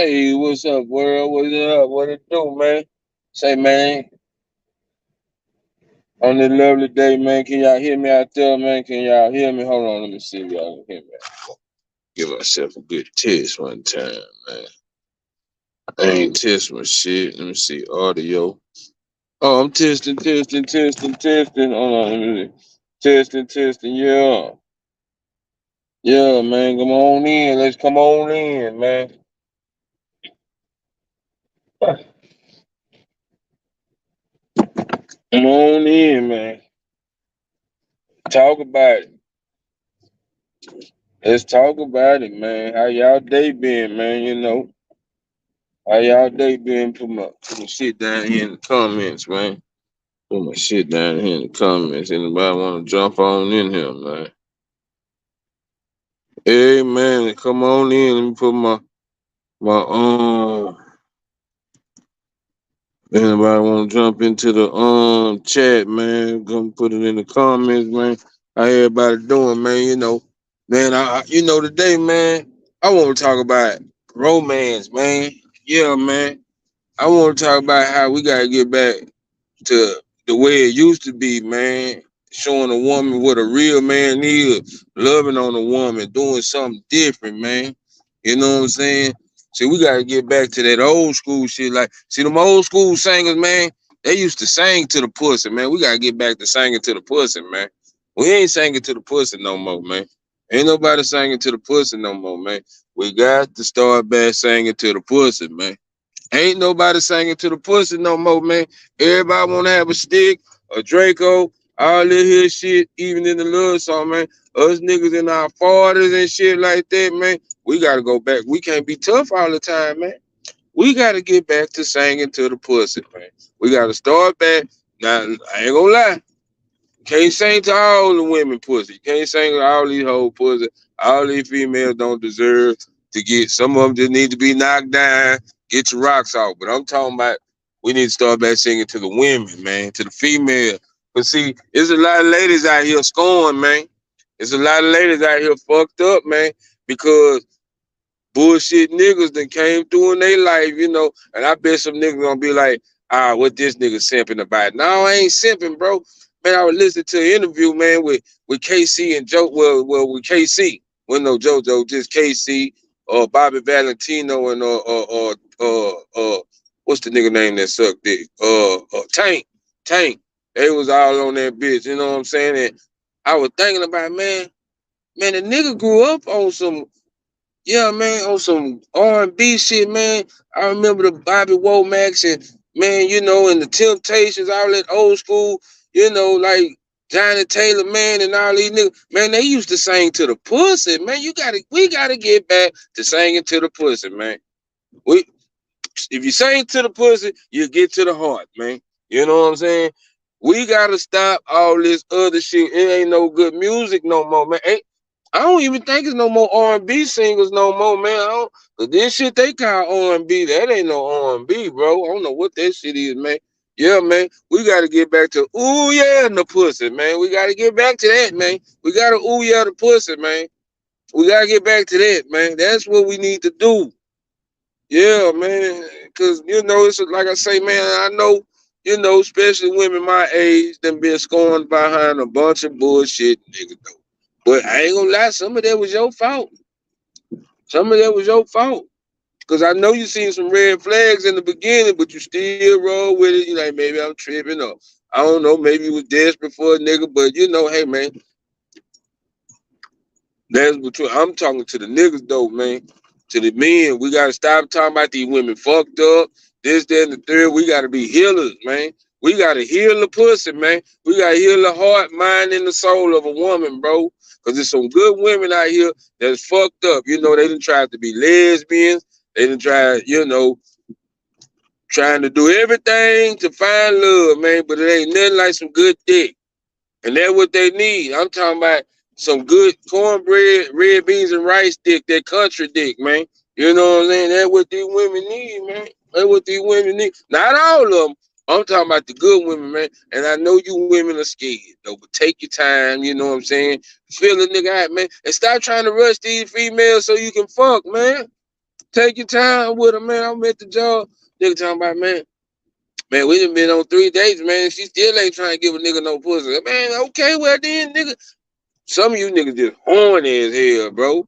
Hey, what's up, world? What's up? What it do, man? Say, man, on this lovely day, man, can y'all hear me out there, man? Can y'all hear me? Hold on, let me see if y'all can hear me. Give myself a good test one time, man. I ain't test my shit. Let me see, audio. Oh, I'm testing. Hold on, let me see. Testing, yeah. Yeah, man, come on in. Let's come on in, man. Come on in, man. Talk about it. Let's talk about it, man. How y'all day been, man? How y'all day been? Put my shit down here in the comments, man. Put my shit down here in the comments. Anybody want to jump on in here, man? Hey, man, come on in. Let me put my. Anybody want to jump into the chat, man? Come put it in the comments, man. How everybody doing, man? Man. Today, man. I want to talk about romance, man. Yeah, man. I want to talk about how we gotta get back to the way it used to be, man. Showing a woman what a real man is, loving on a woman, doing something different, man. You know what I'm saying? See, we gotta get back to that old school shit. Like, see, them old school singers, man, they used to sing to the pussy, man. We gotta get back to singing to the pussy, man. We ain't singing to the pussy no more, man. Ain't nobody singing to the pussy no more, man. We got to start back singing to the pussy, man. Ain't nobody singing to the pussy no more, man. Everybody want to have a stick, a Draco, all this here shit, even in the love song, man. Us niggas in our 40s and shit like that, man. We got to go back. We can't be tough all the time, man. We got to get back to singing to the pussy, man. We got to start back. Now, I ain't gonna lie. Can't sing to all the women pussy. Can't sing to all these whole pussy. All these females don't deserve to get. Some of them just need to be knocked down, get your rocks off. But I'm talking about we need to start back singing to the women, man, to the female. But see, there's a lot of ladies out here scoring, man. There's a lot of ladies out here fucked up, man, because bullshit niggas that came through in their life, and I bet some niggas gonna be like, what this nigga simping about? No, I ain't simping, bro. Man, I was listening to an interview, man, with KC and Joe, with KC. Well, no, JoJo, just KC, or Bobby Valentino, and what's the nigga name that sucked dick? Tank. They was all on that bitch, you know what I'm saying? And I was thinking about, man, the nigga grew up on some, yeah, man, on some R&B shit, man. I remember the Bobby Womack and, man, and the Temptations, all that old school, like Johnny Taylor, man, and all these niggas. Man, they used to sing to the pussy, man. We gotta get back to singing to the pussy, man. We If you sing to the pussy, you get to the heart, man. You know what I'm saying? We gotta stop all this other shit. It ain't no good music no more, man. I don't even think it's no more R&B singers no more, man. Cause this shit they call R&B, that ain't no R&B, bro. I don't know what that shit is, man. Yeah, man. We gotta get back to ooh yeah and the pussy, man. We gotta get back to that, man. We gotta ooh yeah the pussy, man. We gotta get back to that, man. That's what we need to do. Yeah, man. Cause it's like I say, man. I know, especially women my age, them been scorned behind a bunch of bullshit, nigga. Though. But I ain't gonna lie, some of that was your fault. Some of that was your fault. Cause I know you seen some red flags in the beginning, but you still roll with it. You like, maybe I'm tripping, or I don't know, maybe you was desperate for a nigga, but hey man, that's what I'm talking to the niggas though, man. To the men, we gotta stop talking about these women fucked up. This, that, and the third. We gotta be healers, man. We gotta heal the pussy, man. We gotta heal the heart, mind, and the soul of a woman, bro. Cause there's some good women out here that's fucked up. They done tried to be lesbians. They done tried, trying to do everything to find love, man. But it ain't nothing like some good dick. And that's what they need. I'm talking about some good cornbread, red beans and rice dick, that country dick, man. You know what I'm saying? That's what these women need, man. That's what these women need. Not all of them. I'm talking about the good women, man. And I know you women are scared, though. But take your time, you know what I'm saying? Feel a nigga out, man. And stop trying to rush these females so you can fuck, man. Take your time with her, man. I'm at the job. Nigga talking about, man, we done been on 3 dates, man. She still ain't trying to give a nigga no pussy. Man, okay, well then, nigga. Some of you niggas just horny as hell, bro.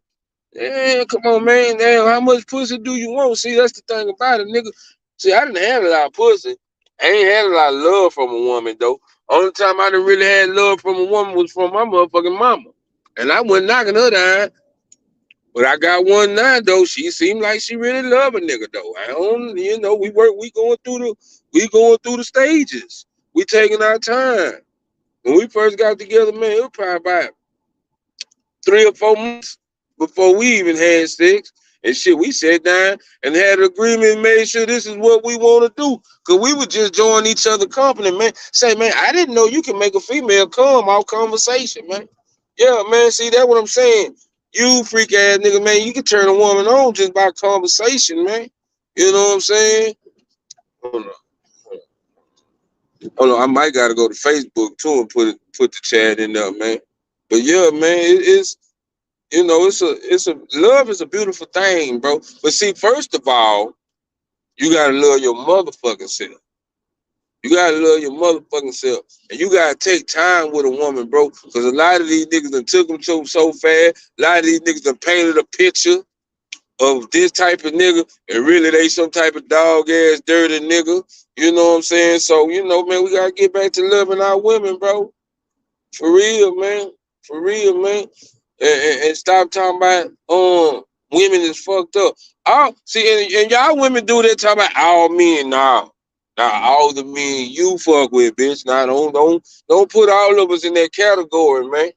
Yeah, come on, man. Damn, how much pussy do you want? See, that's the thing about it, nigga. See, I didn't have a lot of pussy. I ain't had a lot of love from a woman, though. Only time I done really had love from a woman was from my motherfucking mama. And I wasn't knocking her down. But I got one now, though. She seemed like she really love a nigga, though. I don't, we going through the stages. We taking our time. When we first got together, man, it was probably about 3 or 4 months before we even had sex. And shit, we sat down and had an agreement and made sure this is what we want to do. Because we would just join each other company, man. Say, man, I didn't know you can make a female come off conversation, man. Yeah, man, see, that's what I'm saying. You freak ass nigga, man, you can turn a woman on just by conversation, man. You know what I'm saying? Hold on. Hold on, I might gotta go to Facebook too and put the chat in there, man. But yeah, man, it's it's a love is a beautiful thing, bro. But see, first of all, you gotta love your motherfucking self. You gotta love your motherfucking self, and you gotta take time with a woman, bro. Because a lot of these niggas done took them so fast. A lot of these niggas done painted a picture of this type of nigga, and really they some type of dog ass dirty nigga. You know what I'm saying? So man, we gotta get back to loving our women, bro. For real, man. For real, man. And stop talking about women is fucked up. Oh, see, and y'all women do that talking about all men now. Now all the men you fuck with, bitch. Now don't put all of us in that category, man.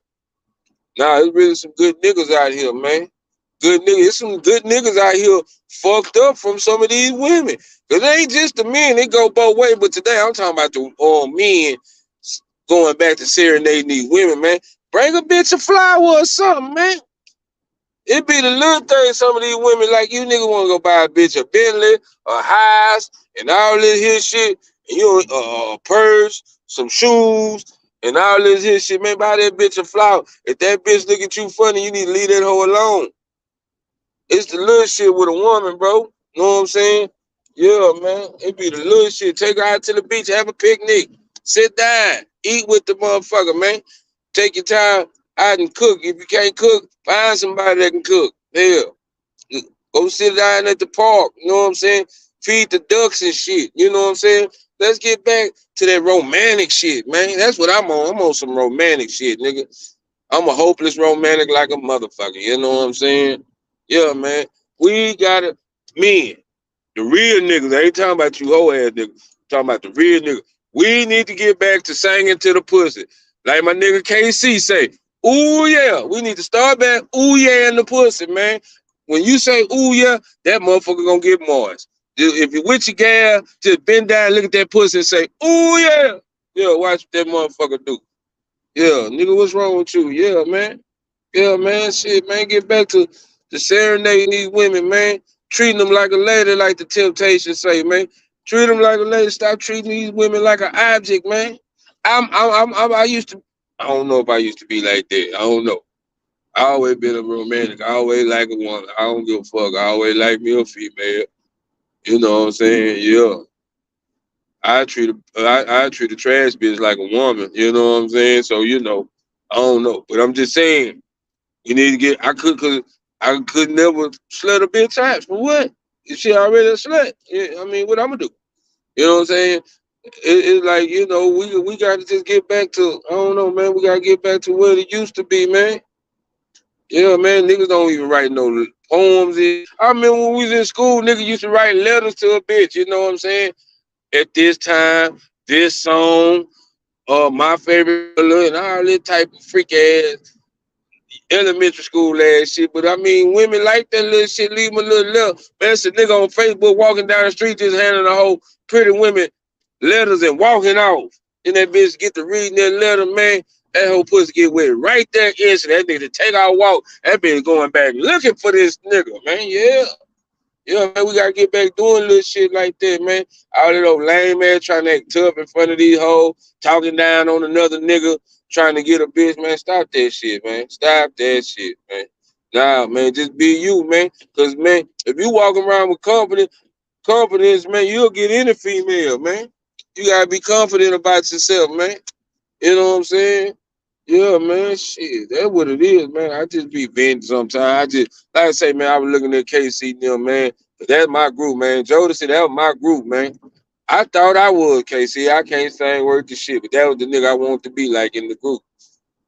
Nah, it's really some good niggas out here, man. Good niggas. It's some good niggas out here fucked up from some of these women. Cause it ain't just the men, it go both ways. But today I'm talking about the men going back to serenading these women, man. Bring a bitch a flower or something, man. It be the little things some of these women like you niggas want to go buy a bitch a Bentley, a house, and all this here shit, and you a purse, some shoes, and all this here shit. Man, buy that bitch a flower. If that bitch look at you funny, you need to leave that hoe alone. It's the little shit with a woman, bro. You know what I'm saying? Yeah, man. It be the little shit. Take her out to the beach, have a picnic, sit down, eat with the motherfucker, man. Take your time out and cook. If you can't cook, find somebody that can cook. Hell, go sit down at the park. You know what I'm saying? Feed the ducks and shit. You know what I'm saying? Let's get back to that romantic shit, man. That's what I'm on. I'm on some romantic shit, nigga. I'm a hopeless romantic like a motherfucker. You know what I'm saying? Yeah, man. We got it. Men, the real niggas. I ain't talking about you hoe ass niggas. I'm talking about the real niggas. We need to get back to singing to the pussy. Like my nigga KC say, ooh yeah. We need to start back ooh yeah in the pussy, man. When you say ooh yeah, that motherfucker gonna get moist. If you with your gal, just bend down, look at that pussy and say, ooh yeah. Yeah, watch what that motherfucker do. Yeah, nigga, what's wrong with you? Yeah, man. Yeah, man, shit, man, get back to serenading these women, man. Treating them like a lady, like the Temptations say, man. Treat them like a lady. Stop treating these women like an object, man. I used to. I don't know if I used to be like that. I don't know. I always been a romantic. I always like a woman. I don't give a fuck. I always like me a female. You know what I'm saying? Yeah. I treat a trash bitch like a woman. You know what I'm saying? So I don't know, but I'm just saying. You need to get. I could never slut a bitch out for what? She already a slut. Yeah, I mean, what I'm gonna do? You know what I'm saying? It's like we got to just get back to. I don't know, man. We gotta get back to what it used to be, man. Yeah, man. Niggas don't even write no poems. I remember when we was in school, niggas used to write letters to a bitch. You know what I'm saying? At this time, this song, my favorite color, and all this type of freak ass elementary school ass shit. But I mean, women like that little shit. Leave them a little love. Man, it's a nigga on Facebook walking down the street just handing a whole pretty women letters and walking off. Then that bitch get to reading that letter, man. That whole pussy get wet right there instant. That nigga take our walk. That bitch going back looking for this nigga, man. Yeah. Yeah, man, we gotta get back doing little shit like that, man. All that old lame man trying to act tough in front of these hoes, talking down on another nigga, trying to get a bitch, man. Stop that shit, man. Stop that shit, man. Nah, man, just be you, man. Cause man, if you walk around with confidence, man, you'll get any female, man. You gotta be confident about yourself, man. You know what I'm saying? Yeah, man, shit, that's what it is, man. I just be venting sometimes. I just, like I say, man, I was looking at KC and them, man. But that's my group, man. Jodeci, that was my group, man. I thought I was KC. I can't sing word to shit, but that was the nigga I wanted to be like in the group.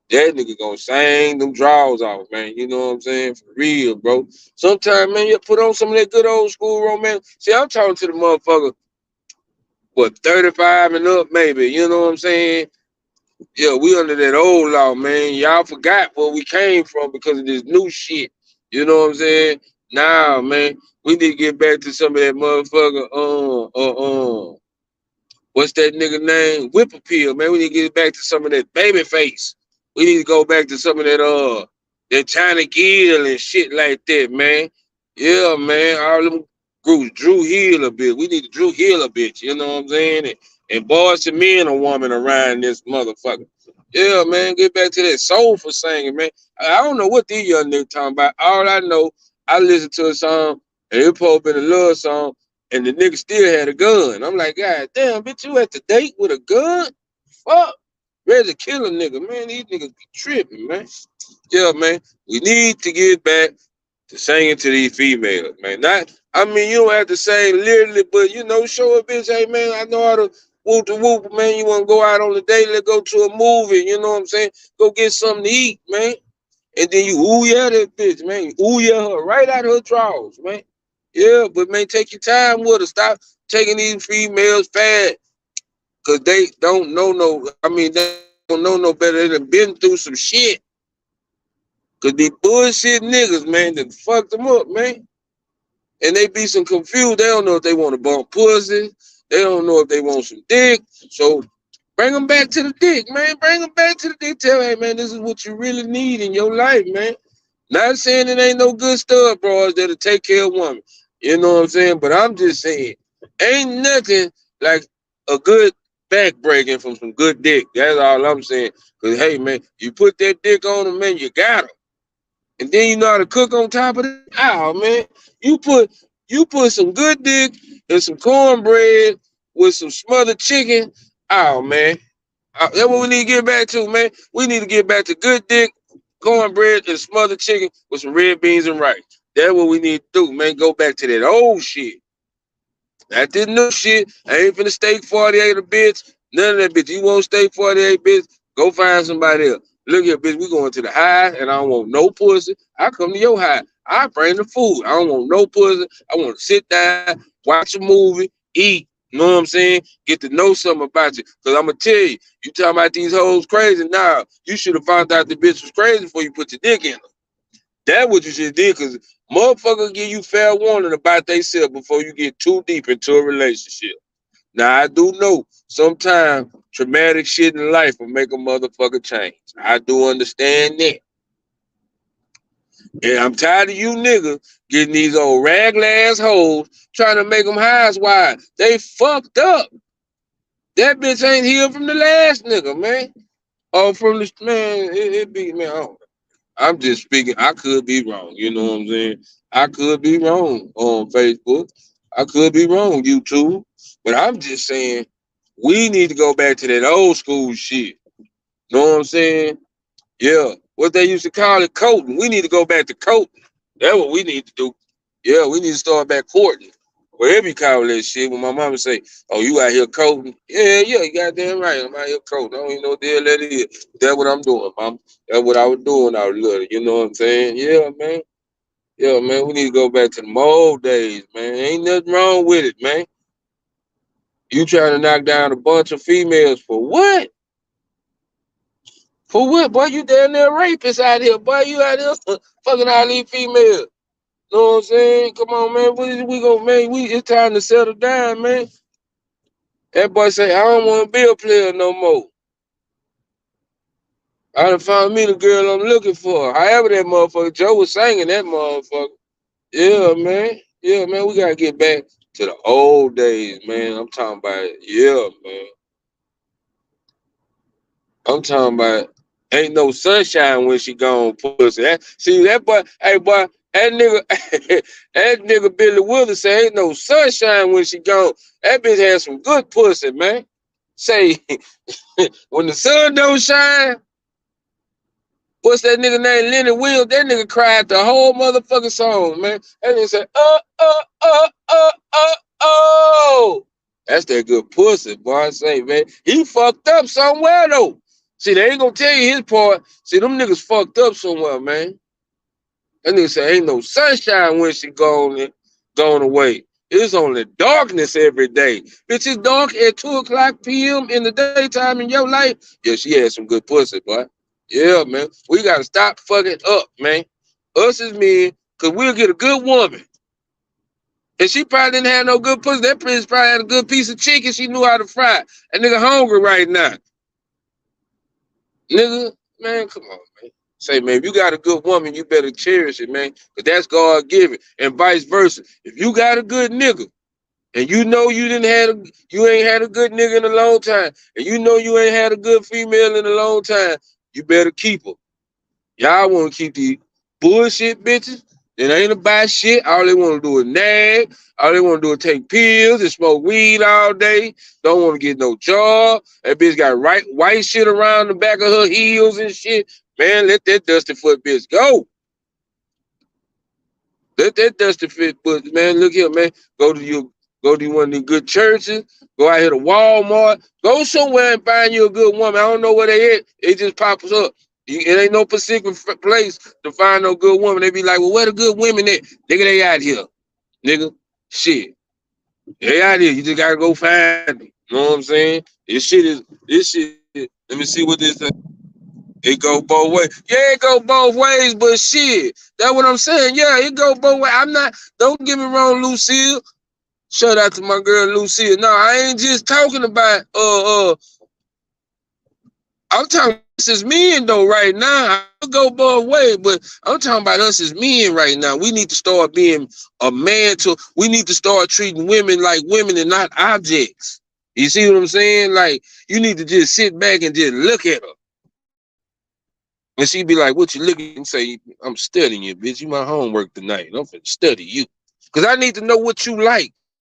That nigga gonna sing them draws off, man. You know what I'm saying? For real, bro. Sometimes, man, you put on some of that good old school romance. See, I'm talking to the motherfucker, what, 35 and up, maybe. You know what I'm saying? Yeah, we under that old law, man. Y'all forgot where we came from because of this new shit. You know what I'm saying? Nah, man. We need to get back to some of that motherfucker. What's that nigga name? Whip appeal, man. We need to get back to some of that baby face. We need to go back to some of that China Gill and shit like that, man. Yeah, man. All them groups, Drew Hill a bit. We need to Drew Hill a bitch. You know what I'm saying? And boys and men, a woman around this motherfucker. Yeah, man. Get back to that soulful singing, man. I don't know what these young niggas talking about. All I know, I listened to a song, and it probably been a love song, and the nigga still had a gun. I'm like, God damn, bitch, you at the date with a gun? Fuck. Ready to kill a nigga, man. These niggas be tripping, man. Yeah, man. We need to get back to singing to these females, man. Not, I mean, you don't have to sing literally, but you know, show a bitch, hey man, I know how to whoop the whoop, man. You want to go out on a date, let's go to a movie, you know what I'm saying? Go get something to eat, man. And then you ooh yeah that bitch, man. You ooh yeah her right out of her drawers, man. Yeah, but man, take your time with her. Stop taking these females fast. Cause they don't know no, I mean, they don't know no better. They done been through some shit. Cause these bullshit niggas, man, that fucked them up, man. And they be some confused. They don't know if they want to bump pussy. They don't know if they want some dick. So bring them back to the dick, man. Bring them back to the dick. Tell, hey, man, this is what you really need in your life, man. Not saying it ain't no good stuff, bros, that'll take care of women. You know what I'm saying? But I'm just saying, ain't nothing like a good back breaking from some good dick. That's all I'm saying. Because, hey, man, you put that dick on them, man, you got them. And then you know how to cook on top of it. Oh man, you put you put some good dick and some cornbread with some smothered chicken. Oh man, that's what we need to get back to, man. We need to get back to good dick, cornbread, and smothered chicken with some red beans and rice. That's what we need to do, man. Go back to that old shit. Not this new shit. I ain't finna steak 48 a bitch. None of that bitch. You want steak 48, bitch? Go find somebody else. Look here, bitch. We going to the high, and I don't want no pussy. I come to your high. I bring the food. I don't want no pussy. I want to sit down, watch a movie, eat. You know what I'm saying? Get to know something about you. Because I'm going to tell you, you talking about these hoes crazy. Nah, you should have found out the bitch was crazy before you put your dick in her. That's what you should do, because motherfuckers give you fair warning about themselves before you get too deep into a relationship. Now, I do know sometimes traumatic shit in life will make a motherfucker change. I do understand that. And I'm tired of you niggas getting these old ragla ass hoes trying to make them eyes wide. They fucked up. That bitch ain't healed from the last nigga, man. Or from the, man, it be, man, I don't know. I'm just speaking. I could be wrong. You know what I'm saying? I could be wrong on Facebook. I could be wrong, YouTube. But I'm just saying we need to go back to that old school shit. Know what I'm saying? Yeah. What they used to call it, coating. We need to go back to coating. That's what we need to do. Yeah, we need to start back courting. Whatever you call that shit. When my mama say, "Oh, you out here coating?" Yeah, yeah, you goddamn right. I'm out here coating. I don't even know what the hell that is. That's what I'm doing, mom. That's what I was doing. I was little. You know what I'm saying? Yeah, man. Yeah, man. We need to go back to the old days, man. Ain't nothing wrong with it, man. You trying to knock down a bunch of females for what? For what, boy? You damn near rapist out here, boy. You out here fucking all these females. Know what I'm saying? Come on, man. We gonna, man? It's time to settle down, man. That boy say, I don't want to be a player no more. I done found me the girl I'm looking for. However, that motherfucker Joe was singing that motherfucker. Yeah, man. Yeah, man. We gotta get back to the old days, man. I'm talking about it. Yeah, man. I'm talking about it. Ain't no sunshine when she gone, pussy. See that boy, hey boy, that nigga, that nigga Billy Willis say ain't no sunshine when she gone. That bitch has some good pussy, man. Say when the sun don't shine, what's that nigga named Lenny Wills? That nigga cried the whole motherfucking song, man. That nigga said, oh. That's that good pussy, boy. I say, man. He fucked up somewhere, though. See, they ain't gonna tell you his part. See, them niggas fucked up somewhere, man. That nigga say, ain't no sunshine when she gone away. It's only darkness every day. Bitch, it's dark at 2 o'clock p.m. in the daytime in your life. Yeah, she had some good pussy, boy. Yeah, man. We gotta stop fucking up, man. Us as men, cause we'll get a good woman. And she probably didn't have no good pussy. That bitch probably had a good piece of chicken she knew how to fry. That nigga hungry right now. Nigga, man, come on, man. Say, man, if you got a good woman, you better cherish it, man. Cause that's God given. And vice versa. If you got a good nigga, and you know you ain't had a good nigga in a long time, and you know you ain't had a good female in a long time, you better keep her. Y'all want to keep these bullshit bitches that ain't about shit. All they want to do is nag. All they want to do is take pills and smoke weed all day. Don't want to get no job. That bitch got white shit around the back of her heels and shit. Man, let that dusty foot bitch go. Let that dusty foot, man. Look here, man. Go to one of these good churches. Go out here to Walmart. Go somewhere and find you a good woman. I don't know where they at. It just pops up. It ain't no specific place to find no good woman. They be like, well, where the good women at? Nigga, they out here. Nigga, shit. They out here. You just gotta go find them. You know what I'm saying? This shit. Let me see what this is. It go both ways. Yeah, it go both ways, but shit. That's what I'm saying. Yeah, it go both ways. Don't get me wrong, Lucille. Shout out to my girl Lucille. No, I ain't just talking about I'm talking us as men though right now. I'll go both ways, but I'm talking about us as men right now. We need to start being a man we need to start treating women like women and not objects. You see what I'm saying? Like, you need to just sit back and just look at her. And she be like, what you looking and say, I'm studying you, bitch. You my homework tonight. I'm finna study you. Cause I need to know what you like,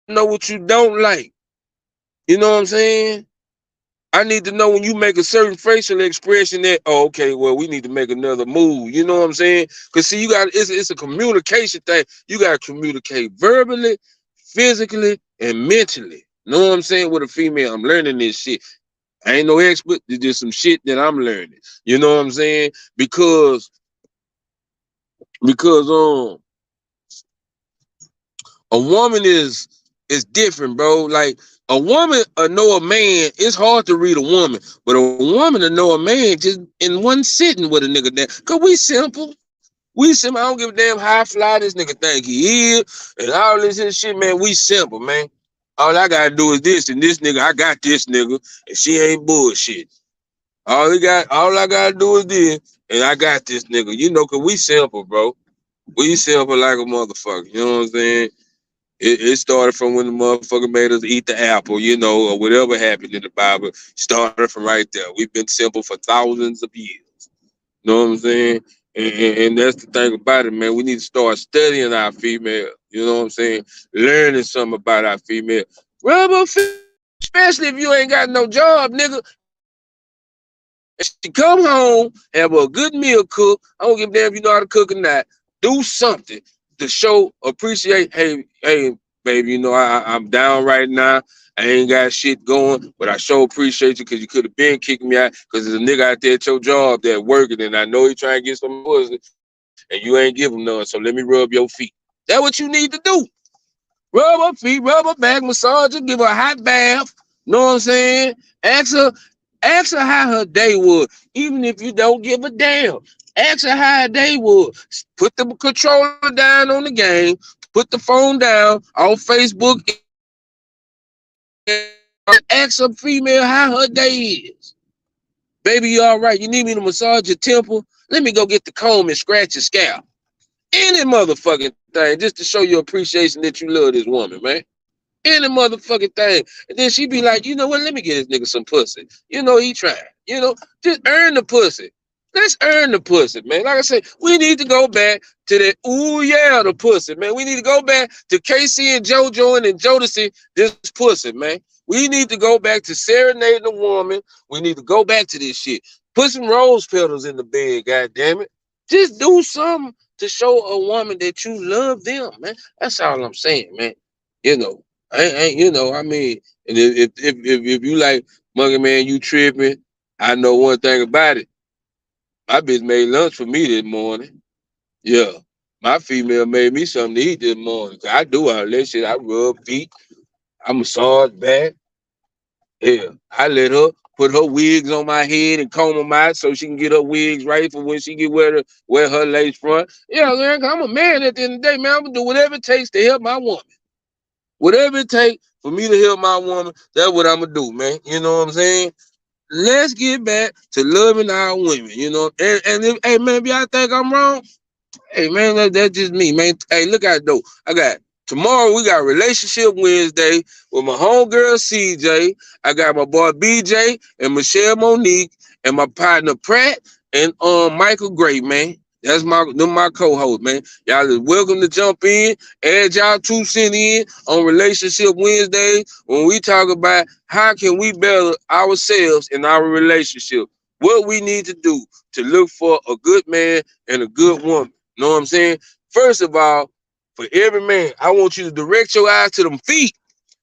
know what you don't like. You know what I'm saying? I need to know when you make a certain facial expression that, oh, okay, well, we need to make another move. You know what I'm saying? Because, see, it's a communication thing. You got to communicate verbally, physically, and mentally. You know what I'm saying? With a female, I'm learning this shit. I ain't no expert. It's just some shit that I'm learning. You know what I'm saying? Because a woman is different, bro. Like, a woman know a man, it's hard to read a woman, but a woman to know a man just in one sitting with a nigga there. Cause we simple. We simple. I don't give a damn how fly this nigga think he is and all this shit, man. We simple, man. All I gotta do is this, and this nigga, I got this nigga, and she ain't bullshit. All I gotta do is this, and I got this nigga. You know, cause we simple, bro. We simple like a motherfucker. You know what I'm saying? It started from when the motherfucker made us eat the apple, you know, or whatever happened in the Bible. Started from right there. We've been simple for thousands of years. You know what I'm saying? And that's the thing about it, man. We need to start studying our female. You know what I'm saying? Learning something about our female. Rubber, especially if you ain't got no job, nigga. She come home, have a good meal cook. I don't give a damn if you know how to cook or not. Do something to show appreciate. Hey, baby, you know I'm down right now. I ain't got shit going, but I sure appreciate you because you could have been kicking me out because there's a nigga out there at your job that working and I know he trying to get some pussy and you ain't give him none. So let me rub your feet. That's what you need to do. Rub her feet, rub her back, massage her, give her a hot bath. Know what I'm saying? Ask her how her day was, even if you don't give a damn. Ask her how her day was. Put the controller down on the game. Put the phone down on Facebook. Ask a female how her day is. Baby, you all right? You need me to massage your temple? Let me go get the comb and scratch your scalp. Any motherfucking thing, just to show your appreciation that you love this woman, man. Any motherfucking thing. And then she be like, you know what? Let me get this nigga some pussy. You know, he trying. You know, just earn the pussy. Let's earn the pussy, man. Like I said, we need to go back to that, ooh, yeah, the pussy, man. We need to go back to Casey and JoJo and Jodeci, this pussy, man. We need to go back to serenading a woman. We need to go back to this shit. Put some rose petals in the bed, goddamn it. Just do something to show a woman that you love them, man. That's all I'm saying, man. You know, I mean, and if you like Monkey Man, you tripping. I know one thing about it. My bitch made lunch for me this morning. Yeah. My female made me something to eat this morning. 'Cause I do all that shit. I rub feet. I massage back. Yeah. I let her put her wigs on my head and comb them out so she can get her wigs right for when she get wear her lace front. Yeah, man, I'm a man at the end of the day, man. I'm gonna do whatever it takes to help my woman. Whatever it takes for me to help my woman, that's what I'm gonna do, man. You know what I'm saying? Let's get back to loving our women, you know. And if, hey, man, if y'all think I'm wrong, hey, man, that's just me, man. Hey, look out, though. I got tomorrow, we got Relationship Wednesday with my homegirl, CJ. I got my boy, BJ, and Michelle Monique, and my partner, Pratt, and Michael Gray, man. That's my co-host, man. Y'all is welcome to jump in, add y'all 2 cents in on Relationship Wednesday when we talk about how can we better ourselves in our relationship. What we need to do to look for a good man and a good woman. Know what I'm saying? First of all, for every man, I want you to direct your eyes to them feet.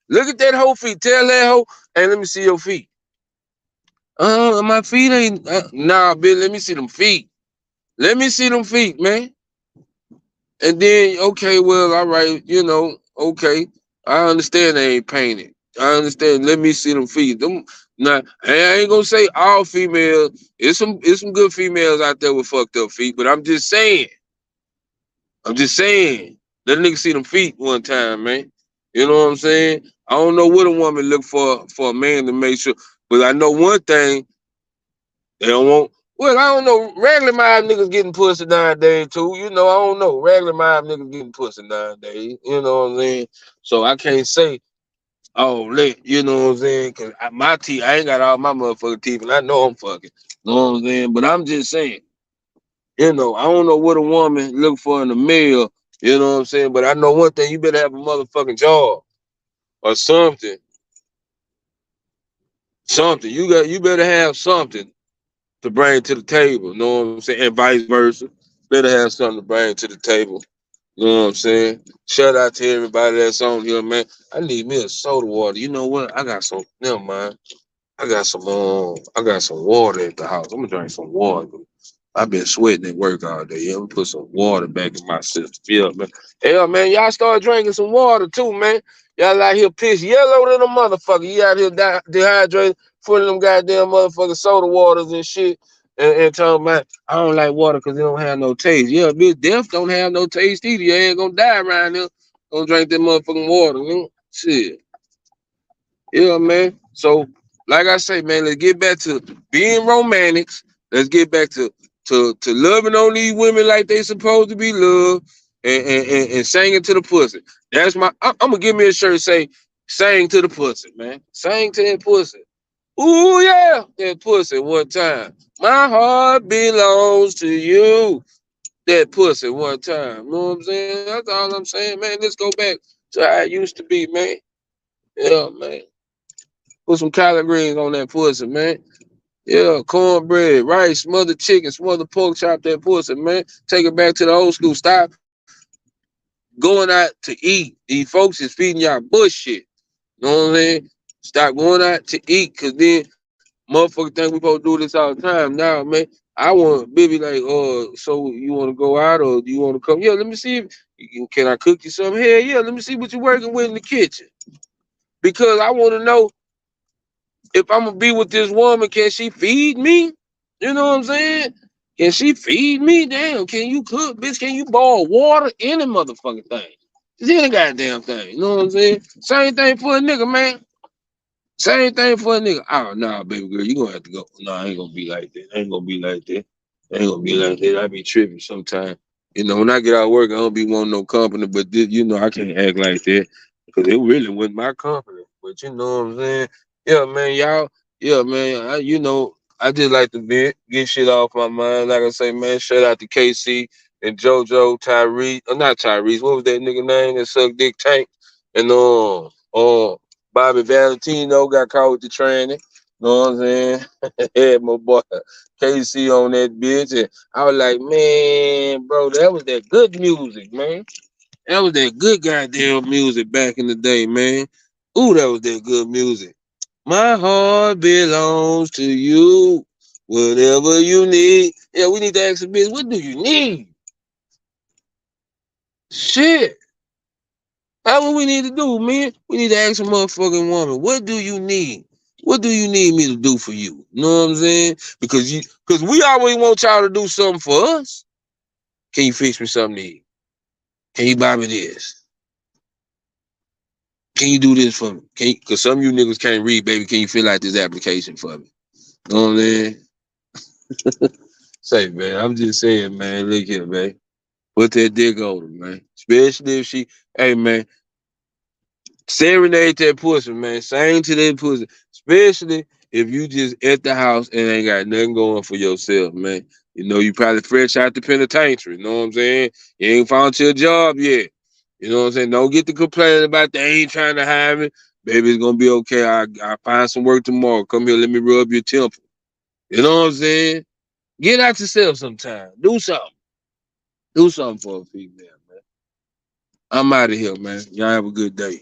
Look at that whole feet. Tell that hoe, hey, let me see your feet. My feet ain't, nah, bitch, let me see them feet. Let me see them feet, man. And then, okay, well, all right, you know, okay. I understand they ain't painted. I understand. Let me see them feet. Them, now, I ain't gonna say all females. It's some good females out there with fucked up feet, but I'm just saying. I'm just saying. Let a nigga see them feet one time, man. You know what I'm saying? I don't know what a woman look for a man to make sure, but I know one thing. They don't want. Well, I don't know. Regular mind niggas getting pussy nowadays too. You know, I don't know. Regular mind niggas getting pussy nowadays. You know what I'm saying? So I can't say, oh, let you know what I'm saying? Cause my teeth, I ain't got all my motherfucking teeth, and I know I'm fucking. You know what I'm saying? But I'm just saying. You know, I don't know what a woman look for in a male. You know what I'm saying? But I know one thing: you better have a motherfucking job or something. Something you better have something to bring to the table. You know what I'm saying? And vice versa. Better have something to bring to the table. You know what I'm saying? Shout out to everybody that's on here, man. I need me a soda water. You know what? I got some. Never mind. I got some water at the house. I'm gonna drink some water. I've been sweating at work all day. Yeah, I'm gonna put some water back in my system. Yeah, man. Hell, man, y'all start drinking some water too, man. Y'all out here piss yellow than a motherfucker. You out here dehydrated, full of them goddamn motherfucking soda waters and shit. And talking about, I don't like water because it don't have no taste. Yeah, bitch, death don't have no taste either. You ain't gonna die around here. Don't drink that motherfucking water, man. Shit. Yeah, man. So, like I say, man, let's get back to being romantics. Let's get back to loving on these women like they supposed to be loved and singing to the pussy. That's I'm gonna give me a shirt say, "Sing to the pussy, man. Sing to that pussy." Ooh yeah, that pussy one time. My heart belongs to you. That pussy one time. You know what I'm saying? That's all I'm saying, man. Let's go back to how it used to be, man. Yeah, man. Put some collard greens on that pussy, man. Yeah, cornbread, rice, smothered chicken, smothered pork chop that pussy, man. Take it back to the old school. Stop going out to eat. These folks is feeding y'all bullshit. You know what I'm saying? Stop going out to eat, cause then motherfuckers think we supposed to do this all the time. Now, man, I want baby like, so you want to go out or do you want to come? Yeah, let me see if can I cook you something here? Yeah, let me see what you're working with in the kitchen. Because I want to know if I'm gonna be with this woman, can she feed me? You know what I'm saying? Can she feed me? Damn, can you cook, bitch? Can you boil water? Any motherfucking thing. Just any goddamn thing. You know what I'm saying? Same thing for a nigga, man. Same thing for a nigga. Oh, nah, baby girl, you gonna have to go. Nah, I ain't gonna be like that. I ain't gonna be like that. I ain't gonna be like that. I be tripping sometimes. You know, when I get out of work, I don't be wanting no company, but this, you know, I can't act like that because it really was my company. But you know what I'm saying? Yeah, man, y'all. Yeah, man. You know. I just like to vent, get shit off my mind. Like I say, man, shout out to KC and JoJo, Tyrese, not Tyrese. What was that nigga name that sucked dick Tank? And Bobby Valentino got caught with the training. Know what I'm saying? Had my boy KC on that bitch, and I was like, man, bro, that was that good music, man. That was that good goddamn music back in the day, man. Ooh, that was that good music. My heart belongs to you. Whatever you need. Yeah, we need to ask the bitch, what do you need? Shit. That's what we need to do, man. We need to ask a motherfucking woman, what do you need? What do you need me to do for you? You know what I'm saying? Because we always want y'all to do something for us. Can you fix me something to eat? Can you buy me this? Can you do this for me? Because some of you niggas can't read, baby. Can you fill out this application for me? You know what I'm saying? Say, man, I'm just saying, man, look here, man. Put that dick on her, man. Especially if she, hey, man, serenade that pussy, man. Sing to that pussy. Especially if you just at the house and ain't got nothing going for yourself, man. You know, you probably fresh out the penitentiary. You know what I'm saying? You ain't found your job yet. You know what I'm saying? Don't get to complaining about they ain't trying to hire me. Baby, it's gonna be okay. I find some work tomorrow. Come here, let me rub your temple. You know what I'm saying? Get out yourself sometime. Do something. Do something for a female, man. I'm out of here, man. Y'all have a good day.